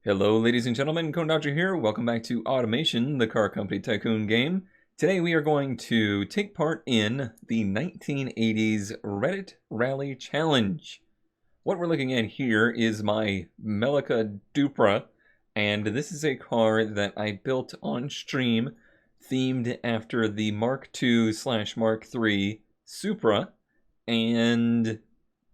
Hello ladies and gentlemen, Cone Dodger here. Welcome back to Automation, the car company tycoon game. Today we are going to take part in the 1980s Reddit Rally Challenge. What we're looking at here is my Melica Dupra, and this is a car that I built on stream themed after the Mark II/Mark III Supra, and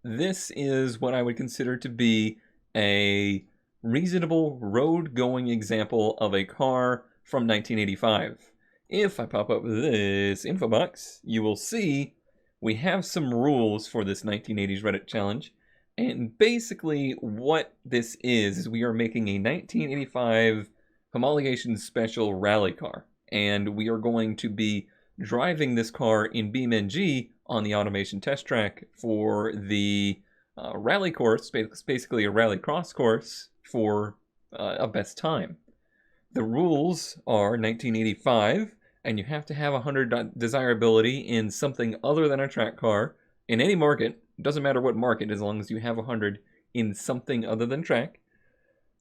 this is what I would consider to be a reasonable road-going example of a car from 1985. If I pop up this info box, you will see we have some rules for this 1980s Reddit challenge. And basically what this is we are making a 1985 homologation special rally car. And we are going to be driving this car in BeamNG on the automation test track for the rally course, basically a rally cross course for a best time. The rules are 1985, and you have to have 100 desirability in something other than a track car in any market. Doesn't matter what market, as long as you have 100 in something other than track.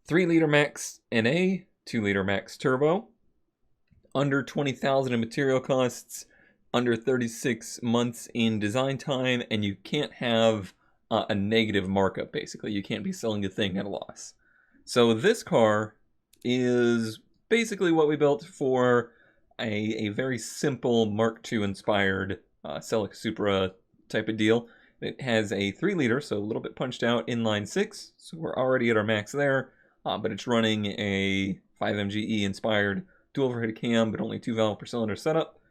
3-liter max NA, 2-liter max turbo, under 20,000 in material costs, under 36 months in design time, and you can't have a negative markup, basically. You can't be selling the thing at a loss. So this car is basically what we built for a very simple Mark II inspired Celica Supra type of deal. It has a 3-liter, so a little bit punched out inline 6, so we're already at our max there, but it's running a 5MGE inspired dual overhead cam, but only 2 valve per cylinder setup,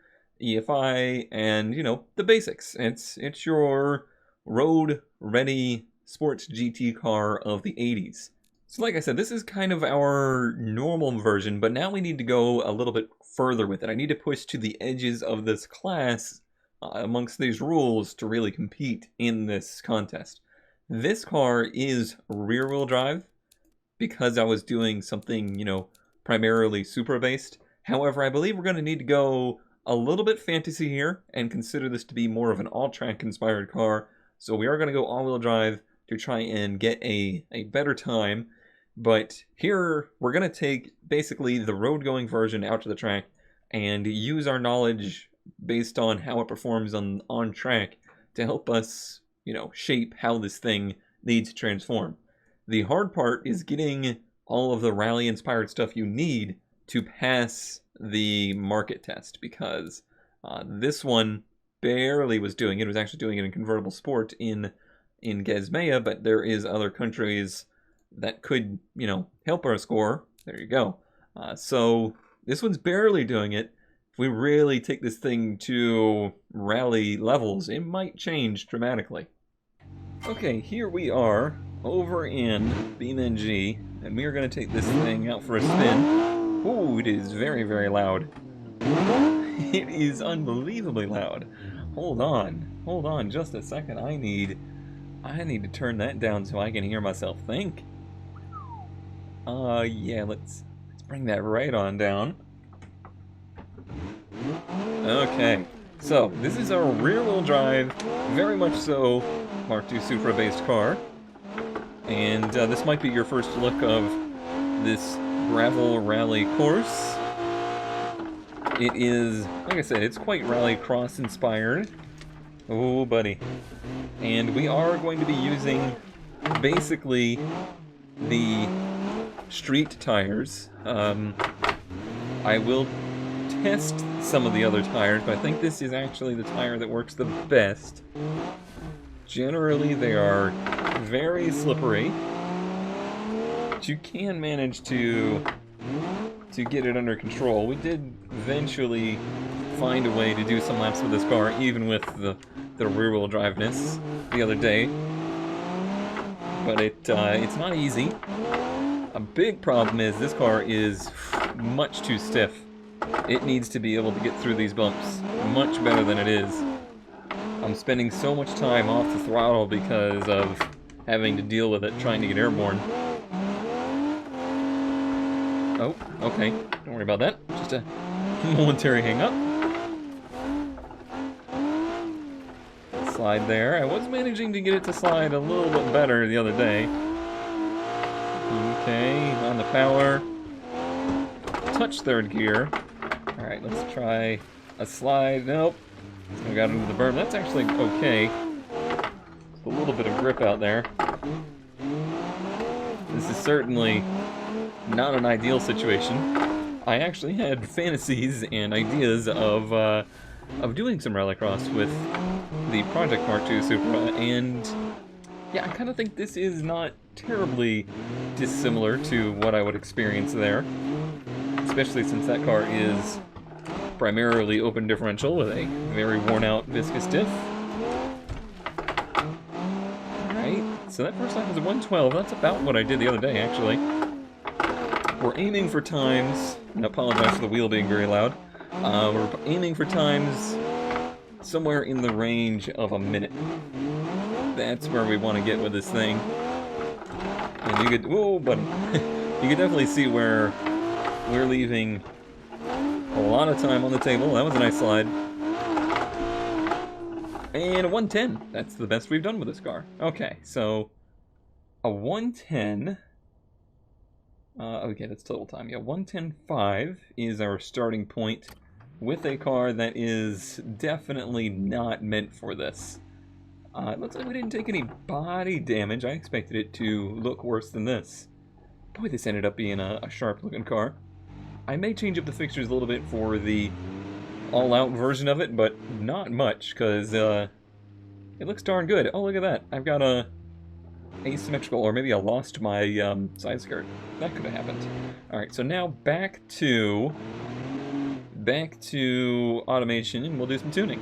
EFI, and you know, the basics. It's your road ready sports GT car of the 80s. So like I said, this is kind of our normal version, but now we need to go a little bit further with it. I need to push to the edges of this class amongst these rules to really compete in this contest. This car is rear-wheel drive because I was doing something, you know, primarily Supra-based. However, I believe we're going to need to go a little bit fantasy here and consider this to be more of an all-track inspired car. So we are going to go all-wheel drive to try and get a better time. But here we're going to take basically the road-going version out to the track and use our knowledge based on how it performs on track to help us, you know, shape how this thing needs to transform. The hard part is getting all of the rally-inspired stuff you need to pass the market test, because this one barely was doing it. It was actually doing it in convertible sport in Gazmea, but there is other countries that could, you know, help our score. There you go. So this one's barely doing it. If we really take this thing to rally levels, it might change dramatically. Okay, here we are over in BeamNG, and we are going to take this thing out for a spin. Ooh, it is very, very loud. It is unbelievably loud. Hold on just a second. I need to turn that down so I can hear myself think. Yeah, let's bring that right on down. Okay, so this is our rear-wheel drive, very much so Mark II Supra-based car. And this might be your first look of this gravel rally course. It is, like I said, it's quite rally cross inspired. Oh, buddy. And we are going to be using basically the street tires. I will test some of the other tires, but I think this is actually the tire that works the best. Generally, they are very slippery, but you can manage to get it under control. We did eventually find a way to do some laps with this car, even with the rear-wheel driveness the other day, but it's not easy. A big problem is this car is much too stiff. It needs to be able to get through these bumps much better than it is. I'm spending so much time off the throttle because of having to deal with it trying to get airborne. Oh, okay. Don't worry about that. Just a momentary hang-up. Slide there. I was managing to get it to slide a little bit better the other day. Okay, on the power. Touch third gear. Alright, let's try a slide. Nope. I got into the berm. That's actually okay. Just a little bit of grip out there. This is certainly not an ideal situation. I actually had fantasies and ideas of doing some rallycross with the Project Mark II Supra, and yeah, I kind of think this is not terribly dissimilar to what I would experience there, especially since that car is primarily open differential with a very worn out viscous diff. Alright, so that first lap was a 112. That's about what I did the other day, actually. We're aiming for times, and I apologize for the wheel being very loud. We're aiming for times somewhere in the range of a minute. That's where we want to get with this thing. And you could, whoa, buddy. You could definitely see where we're leaving a lot of time on the table. That was a nice slide. And a 110. That's the best we've done with this car. Okay, so a 110. Okay, that's total time. Yeah, 110.5 is our starting point with a car that is definitely not meant for this. It looks like we didn't take any body damage. I expected it to look worse than this. Boy, this ended up being a sharp-looking car. I may change up the fixtures a little bit for the all-out version of it, but not much, because it looks darn good. Oh, look at that. I've got a asymmetrical, or maybe I lost my side skirt. That could have happened. Alright, so now back to automation, and we'll do some tuning.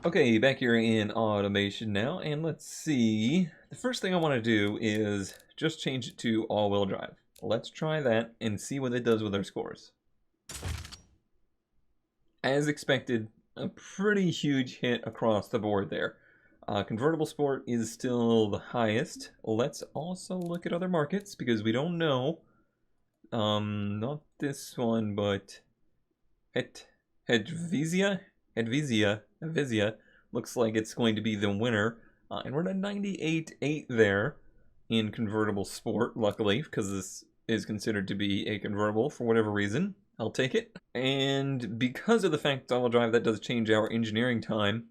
Okay, back here in automation now, and let's see. The first thing I want to do is just change it to all-wheel drive. Let's try that and see what it does with our scores. As expected, a pretty huge hit across the board there. Convertible Sport is still the highest. Let's also look at other markets, because we don't know. Not this one, but Hedvisia looks like it's going to be the winner. And we're at 98.8 there in Convertible Sport, luckily, because this is considered to be a convertible for whatever reason. I'll take it. And because of the fact it's all-wheel drive, that does change our engineering time.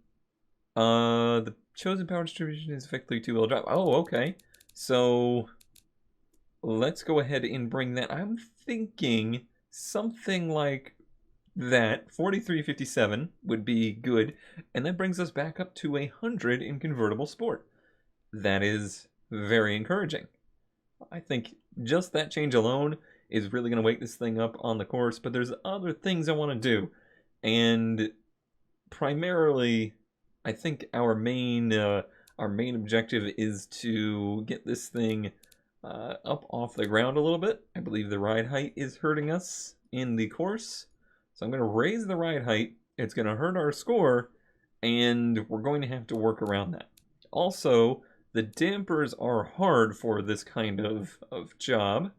The chosen power distribution is effectively two-wheel drive. Oh, okay. So let's go ahead and bring that. I'm thinking something like that. 43.57 would be good. And that brings us back up to 100 in Convertible Sport. That is very encouraging. I think just that change alone is really going to wake this thing up on the course, but there's other things I want to do. And primarily, I think our main objective is to get this thing up off the ground a little bit. I believe the ride height is hurting us in the course. So I'm going to raise the ride height. It's going to hurt our score, and we're going to have to work around that. Also, the dampers are hard for this kind of job.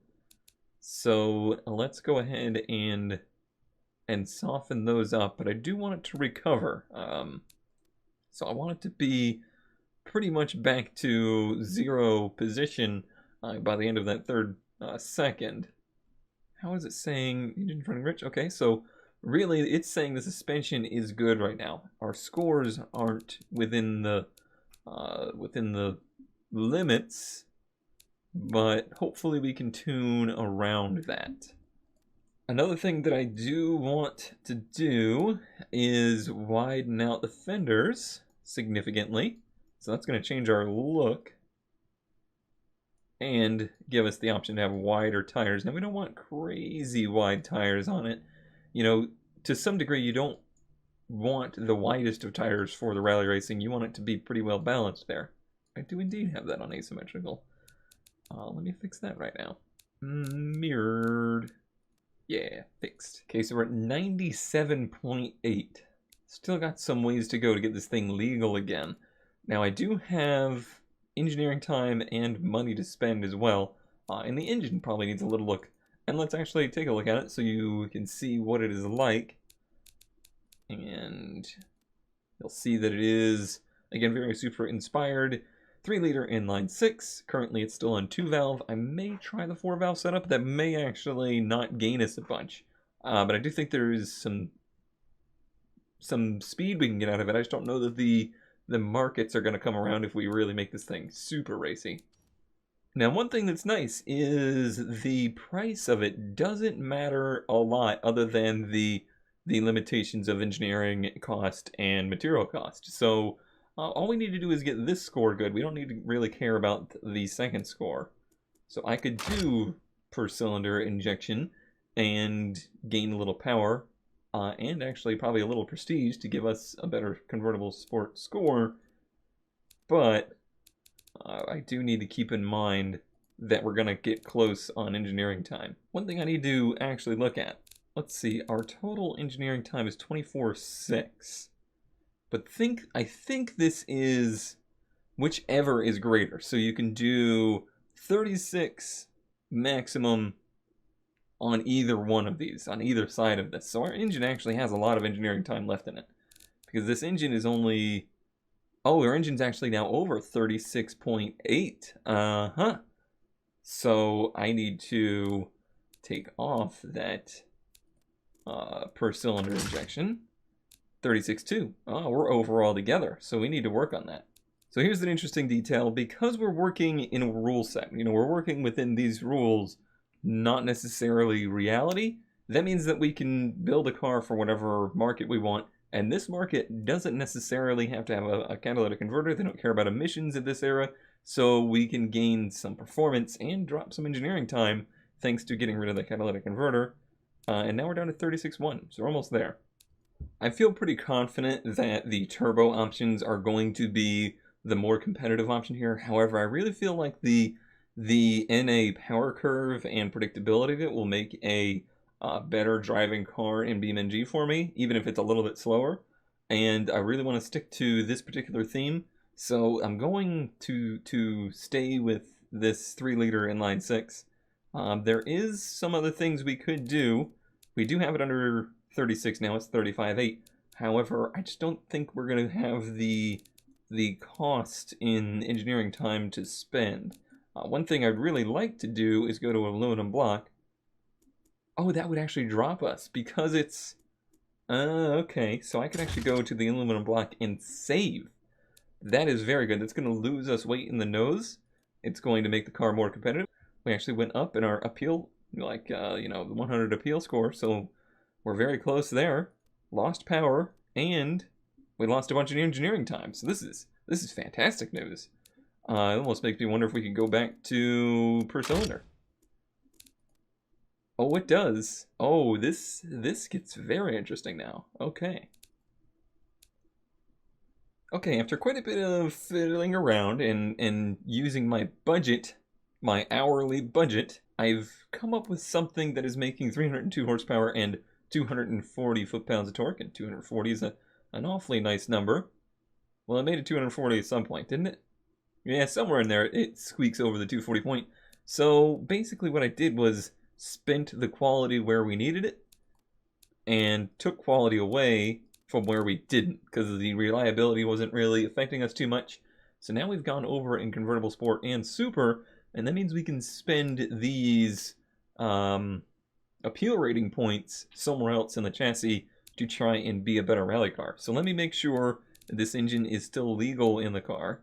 So let's go ahead and soften those up, but I do want it to recover. So I want it to be pretty much back to zero position by the end of that third second. How is it saying engine running rich? Okay, so really it's saying the suspension is good right now. Our scores aren't within the limits, but hopefully we can tune around that. Another thing that I do want to do is widen out the fenders significantly. So that's going to change our look and give us the option to have wider tires. Now we don't want crazy wide tires on it. You know, to some degree you don't want the widest of tires for the rally racing. You want it to be pretty well balanced there. I do indeed have that on asymmetrical. Let me fix that right now. Mirrored. Yeah, fixed. Okay, so we're at 97.8. Still got some ways to go to get this thing legal again. Now I do have engineering time and money to spend as well. And the engine probably needs a little look. And let's actually take a look at it so you can see what it is like. And you'll see that it is, again, very super inspired. 3-liter inline 6. Currently it's still on 2-valve. I may try the 4-valve setup. That may actually not gain us a bunch. But I do think there is some speed we can get out of it. I just don't know that the markets are going to come around if we really make this thing super racy. Now, one thing that's nice is the price of it doesn't matter a lot other than the limitations of engineering cost and material cost. So all we need to do is get this score good. We don't need to really care about the second score. So I could do per cylinder injection and gain a little power and actually probably a little prestige to give us a better convertible sport score. But I do need to keep in mind that we're going to get close on engineering time. One thing I need to actually look at. Let's see, our total engineering time is 24.6. But I think this is whichever is greater. So you can do 36 maximum on either one of these, on either side of this. So our engine actually has a lot of engineering time left in it. Because this engine is only... Oh, our engine's actually now over 36.8. So I need to take off that per cylinder injection. 36.2. Oh, we're over altogether. So we need to work on that. So here's an interesting detail. Because we're working in a rule set, we're working within these rules, not necessarily reality. That means that we can build a car for whatever market we want. And this market doesn't necessarily have to have a catalytic converter. They don't care about emissions in this era. So we can gain some performance and drop some engineering time thanks to getting rid of the catalytic converter. And now we're down to 36.1, so we're almost there. I feel pretty confident that the turbo options are going to be the more competitive option here. However, I really feel like the NA power curve and predictability of it will make a better driving car in BeamNG for me, even if it's a little bit slower. And I really want to stick to this particular theme, so I'm going to stay with this 3-liter inline 6. There is some other things we could do. We do have it under 36 now, it's 35.8. However, I just don't think we're going to have the cost in engineering time to spend. One thing I'd really like to do is go to aluminum block. Oh, that would actually drop us because it's... okay, so I can actually go to the aluminum block and save. That is very good. That's going to lose us weight in the nose. It's going to make the car more competitive. We actually went up in our appeal, like, the 100 appeal score, so we're very close there. Lost power, and we lost a bunch of engineering time. So this is fantastic news. It almost makes me wonder if we could go back to per cylinder. Oh, it does. Oh, this gets very interesting now. Okay. Okay, after quite a bit of fiddling around and using my budget, my hourly budget, I've come up with something that is making 302 horsepower and 240 foot-pounds of torque, and 240 is an awfully nice number. Well, it made it 240 at some point, didn't it? Yeah, somewhere in there it squeaks over the 240 point. So basically what I did was spent the quality where we needed it and took quality away from where we didn't, because the reliability wasn't really affecting us too much. So now we've gone over in convertible sport and super, and that means we can spend these appeal rating points somewhere else in the chassis to try and be a better rally car. So let me make sure this engine is still legal in the car.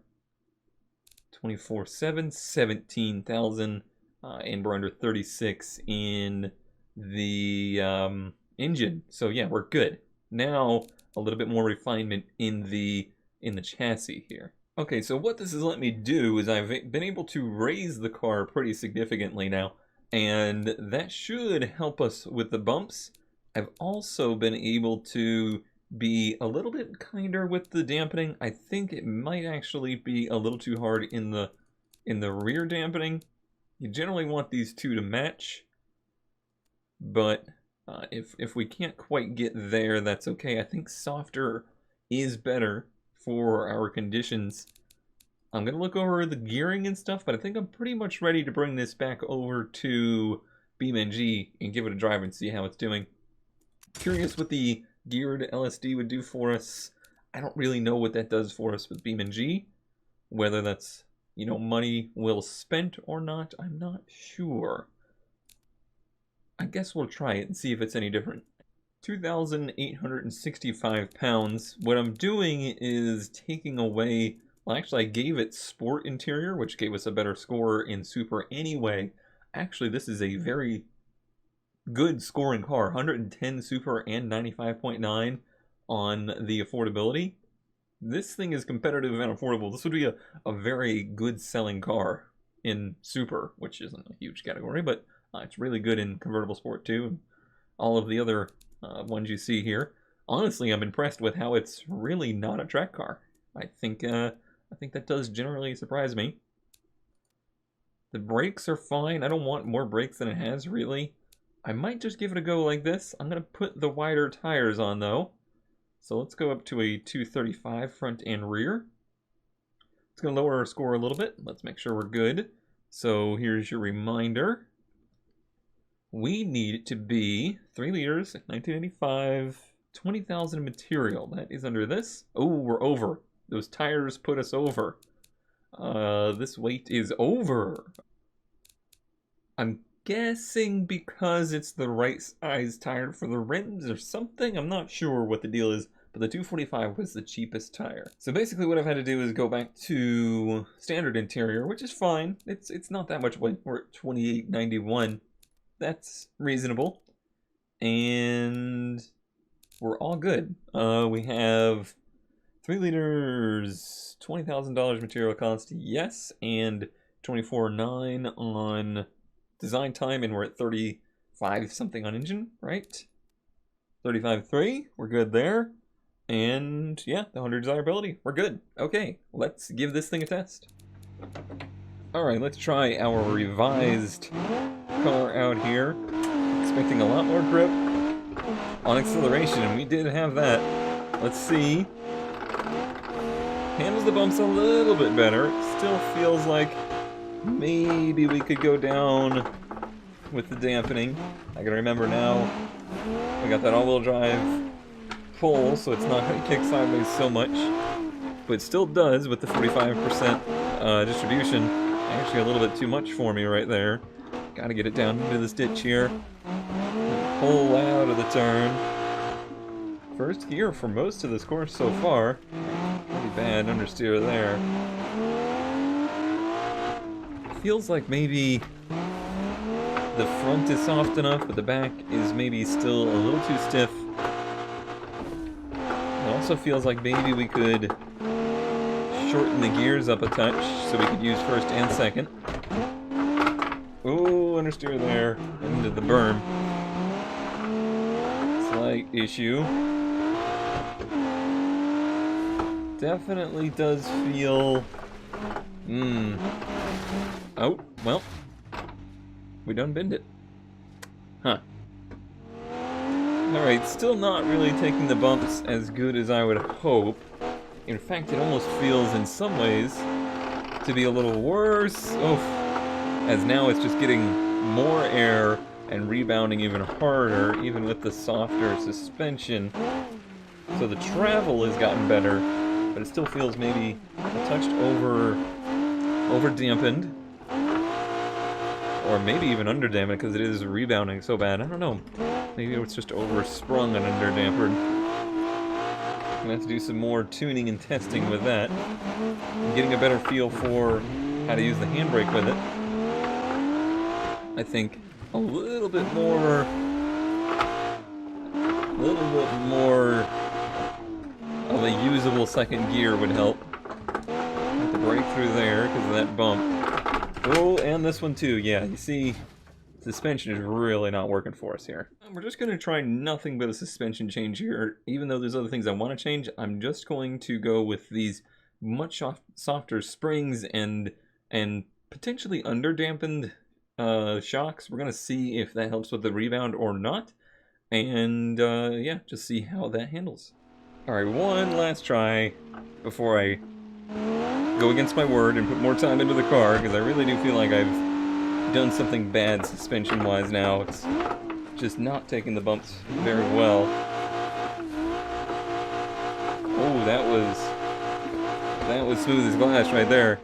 24/7, 17,000, and we're under 36 in the engine. So yeah, we're good. Now a little bit more refinement in the chassis here. Okay, so what this has let me do is I've been able to raise the car pretty significantly now, and that should help us with the bumps. I've also been able to be a little bit kinder with the dampening. I think it might actually be a little too hard in the rear dampening. You generally want these two to match, but if we can't quite get there, that's okay. I think softer is better for our conditions. I'm going to look over the gearing and stuff, but I think I'm pretty much ready to bring this back over to BeamNG and give it a drive and see how it's doing. Curious what the geared LSD would do for us. I don't really know what that does for us with BeamNG, whether that's money well spent or not. I'm not sure. I guess we'll try it and see if it's any different. 2,865 pounds. What I'm doing is taking away, well, actually I gave it sport interior, which gave us a better score in super anyway. Actually, this is a very good scoring car, 110 super and 95.9 on the affordability. This thing is competitive and affordable. This would be a very good selling car in super, which isn't a huge category, but it's really good in convertible sport too, and all of the other ones you see here. Honestly, I'm impressed with how it's really not a track car. I think that does generally surprise me. The brakes are fine. I don't want more brakes than it has, really. I might just give it a go like this. I'm going to put the wider tires on, though. So let's go up to a 235 front and rear. It's going to lower our score a little bit. Let's make sure we're good. So here's your reminder. We need it to be 3 liters, 1985, 20,000 material. That is under this. Oh, we're over. Those tires put us over. This weight is over. I'm guessing because it's the right size tire for the rims or something. I'm not sure what the deal is, but the 245 was the cheapest tire. So basically what I've had to do is go back to standard interior, which is fine. It's not that much weight. We're at 2891. That's reasonable. And we're all good. We have 3 liters, $20,000 material cost, yes, and 24.9 on design time, and we're at 35 something on engine, right? 35.3, we're good there. And yeah, the 100 desirability, we're good. Okay, let's give this thing a test. Alright, let's try our revised car out here. Expecting a lot more grip on acceleration, and we did have that. Let's see. Handles the bumps a little bit better. Still feels like maybe we could go down with the dampening. I can remember now, we got that all-wheel drive pull, so it's not going to kick sideways so much. But it still does with the 45% distribution. Actually a little bit too much for me right there. Got to get it down into this ditch here. Pull out of the turn. First gear for most of this course so far. Pretty bad understeer there. Feels like maybe the front is soft enough, but the back is maybe still a little too stiff. It also feels like maybe we could shorten the gears up a touch so we could use first and second. Oh, understeer there into the berm. Slight issue. Definitely does feel... Oh, well. We done binned it. Huh. Alright, still not really taking the bumps as good as I would hope. In fact, it almost feels in some ways to be a little worse. Oof. As now it's just getting more air and rebounding even harder, even with the softer suspension. So the travel has gotten better, but it still feels maybe a touch over dampened. Or maybe even under dampened because it is rebounding so bad. I don't know. Maybe it's just oversprung and under dampened. I'm gonna have to do some more tuning and testing with that. I'm getting a better feel for how to use the handbrake with it. I think a little bit more of a usable second gear would help. Have to break through there because of that bump. Oh, and this one too. Yeah, you see, suspension is really not working for us here. We're just going to try nothing but a suspension change here. Even though there's other things I want to change, I'm just going to go with these much softer springs and potentially under-dampened shocks. We're going to see if that helps with the rebound or not. And yeah, just see how that handles. Alright, one last try before I go against my word and put more time into the car, because I really do feel like I've done something bad suspension-wise now. It's just not taking the bumps very well. Oh, that was smooth as glass right there.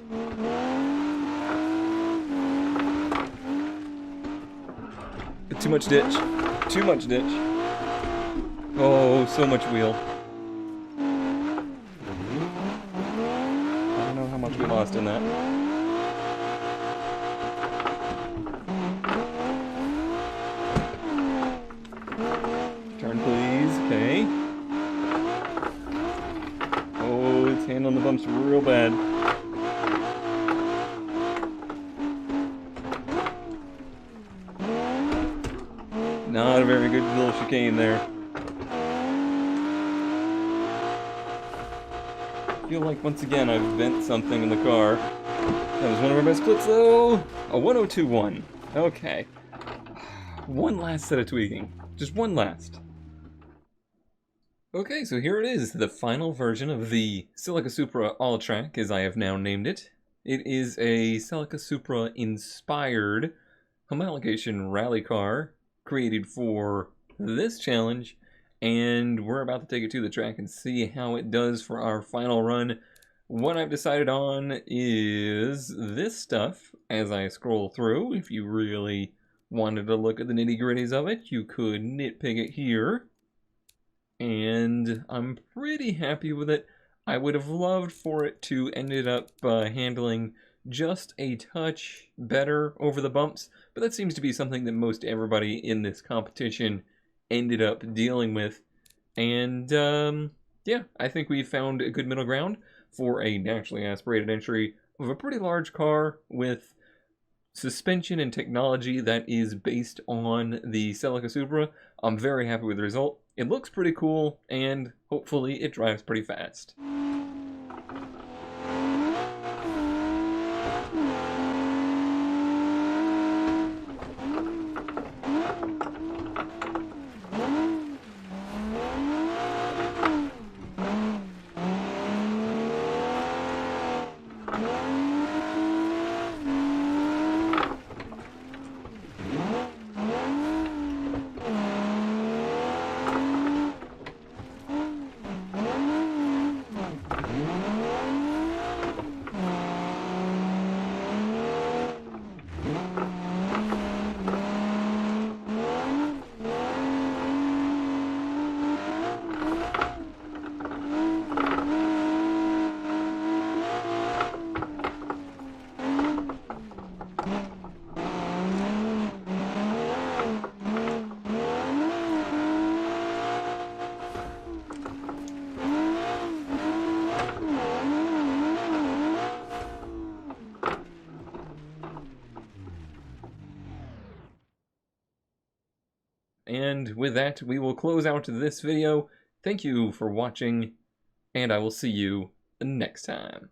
Too much ditch. Too much ditch. Oh, so much wheel. I don't know how much we lost in that. Turn, please. Okay. Oh, it's handling the bumps real bad. Not a very good little chicane there. I feel like once again I've bent something in the car. That was one of our best clips though. A 1021. Okay. One last set of tweaking. Just one last. Okay, so here it is, the final version of the Celica Supra All-Track, as I have now named it. It is a Celica Supra inspired homologation rally car created for this challenge, and we're about to take it to the track and see how it does for our final run. What I've decided on is this stuff. As I scroll through, if you really wanted to look at the nitty-gritties of it, you could nitpick it here. And I'm pretty happy with it. I would have loved for it to ended up handling just a touch better over the bumps, but that seems to be something that most everybody in this competition ended up dealing with. And yeah, I think we found a good middle ground for a naturally aspirated entry of a pretty large car with suspension and technology that is based on the Celica Supra. I'm very happy with the result. It looks pretty cool, and hopefully it drives pretty fast. And with that, we will close out this video. Thank you for watching, and I will see you next time.